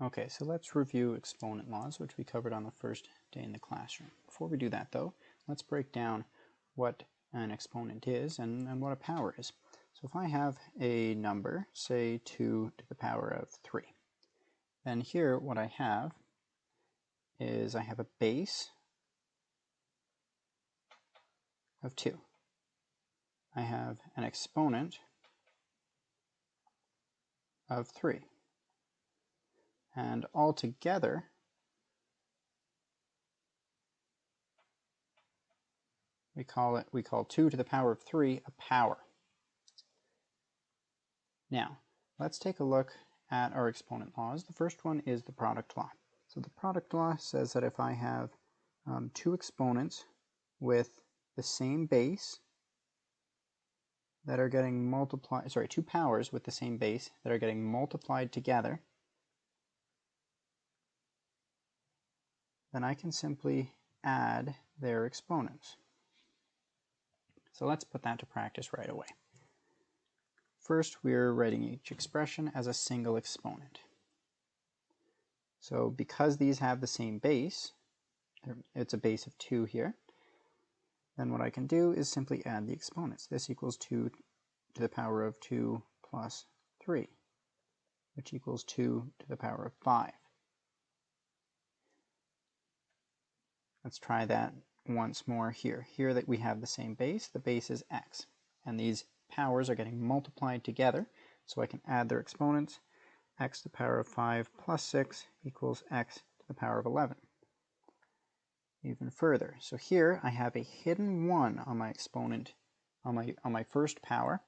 Okay, so let's review exponent laws, which we covered on the first day in the classroom. Before we do that, though, let's break down what an exponent is and what a power is. So if I have a number, say 2 to the power of 3, then here what I have is I have a base of 2. I have an exponent of 3. And altogether, we call 2 to the power of 3 a power. Now, let's take a look at our exponent laws. The first one is the product law. So the product law says that if I have two exponents with the same base that are getting multiplied, two powers with the same base that are getting multiplied together, then I can simply add their exponents. So let's put that to practice right away. First, we're writing each expression as a single exponent. So because these have the same base, it's a base of 2 here, then what I can do is simply add the exponents. This equals 2 to the power of 2 plus 3, which equals 2 to the power of 5. Let's try that once more here. Here that we have the same base, the base is x, and these powers are getting multiplied together, so I can add their exponents. X to the power of 5 plus 6 equals x to the power of 11. Even further, so here I have a hidden 1 on my exponent, on my first power,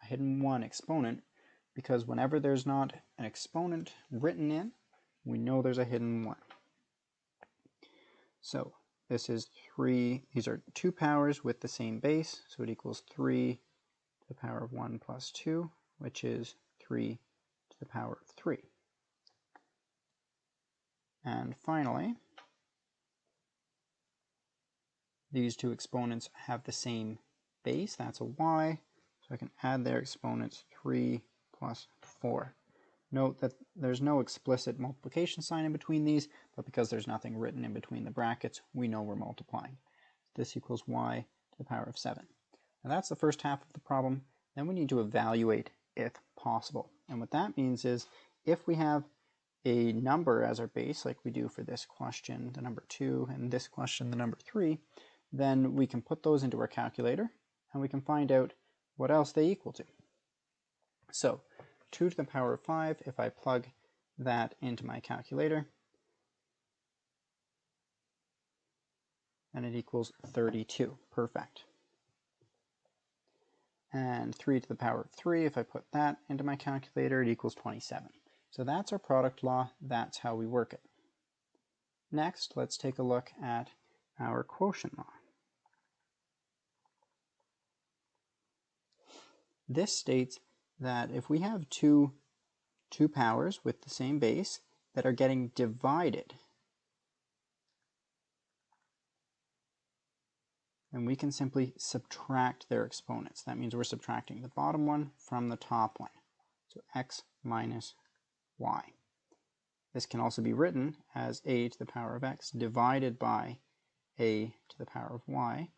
a hidden 1 exponent, because whenever there's not an exponent written in, we know there's a hidden 1. So this is 3, these are 2 powers with the same base, so it equals 3 to the power of 1 plus 2, which is 3 to the power of 3. And finally, these two exponents have the same base, that's a y, so I can add their exponents, 3 plus 4. Note that there's no explicit multiplication sign in between these, but because there's nothing written in between the brackets, we know we're multiplying. This equals y to the power of 7. Now that's the first half of the problem. Then we need to evaluate if possible. And what that means is if we have a number as our base, like we do for this question, the number 2, and this question, the number 3, then we can put those into our calculator and we can find out what else they equal to. So 2 to the power of 5, if I plug that into my calculator, then it equals 32. Perfect. And 3 to the power of 3, if I put that into my calculator, it equals 27. So that's our product law. That's how we work it. Next, let's take a look at our quotient law. This states that if we have two powers with the same base that are getting divided, then we can simply subtract their exponents. That means we're subtracting the bottom one from the top one. So x minus y. This can also be written as a to the power of x divided by a to the power of y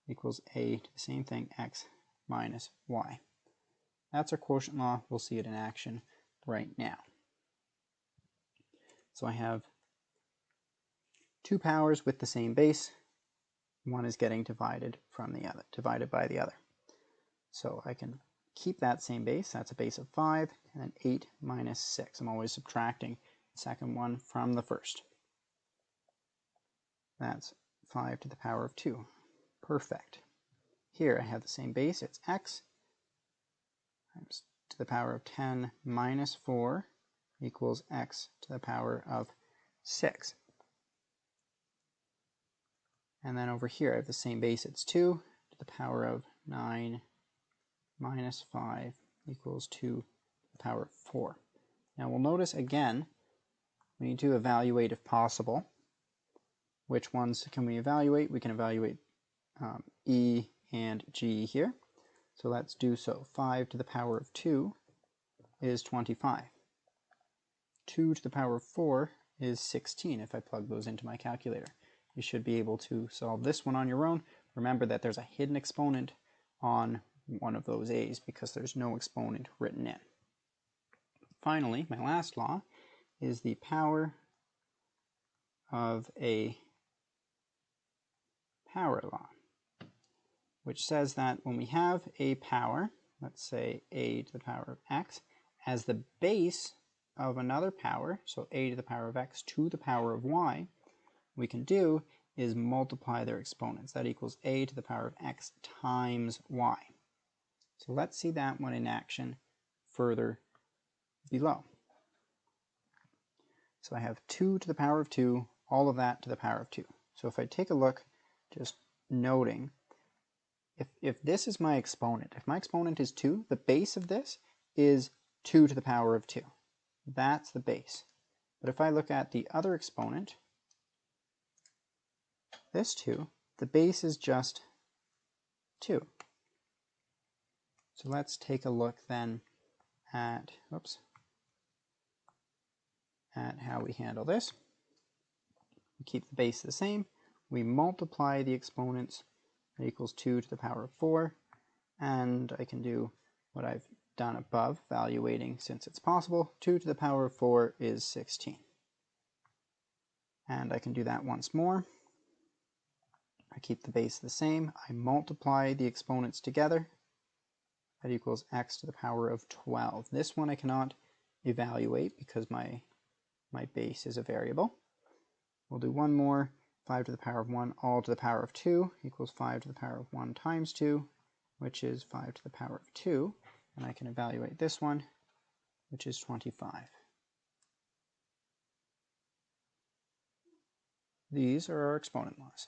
equals a to the same thing, x minus y. That's our quotient law. We'll see it in action right now. So I have two powers with the same base. One is getting divided from the other, divided by the other. So I can keep that same base. That's a base of 5, and then 8 minus 6. I'm always subtracting the second one from the first. That's 5 to the power of 2. Perfect. Here I have the same base. It's x times to the power of 10 minus 4 equals x to the power of 6. And then over here I have the same base. It's 2 to the power of 9 minus 5 equals 2 to the power of 4. Now we'll notice again, we need to evaluate if possible. Which ones can we evaluate? We can evaluate E and G here. So let's do so. 5 to the power of 2 is 25. 2 to the power of 4 is 16 if I plug those into my calculator. You should be able to solve this one on your own. Remember that there's a hidden exponent on one of those a's because there's no exponent written in. Finally, my last law is the power of a power law, which says that when we have a power, let's say a to the power of x, as the base of another power, so a to the power of x to the power of y, we can do is multiply their exponents. That equals a to the power of x times y. So let's see that one in action further below. So I have 2 to the power of 2, all of that to the power of 2. So if I take a look, just noting, if this is my exponent, if my exponent is 2, the base of this is 2 to the power of 2. That's the base. But if I look at the other exponent, this 2, the base is just 2. So let's take a look then at, at how we handle this. We keep the base the same. We multiply the exponents. That equals 2 to the power of 4. And I can do what I've done above, evaluating since it's possible. 2 to the power of 4 is 16. And I can do that once more. I keep the base the same. I multiply the exponents together. That equals x to the power of 12. This one I cannot evaluate because my base is a variable. We'll do one more. 5 to the power of 1 all to the power of 2 equals 5 to the power of 1 times 2, which is 5 to the power of 2. And I can evaluate this one, which is 25. These are our exponent laws.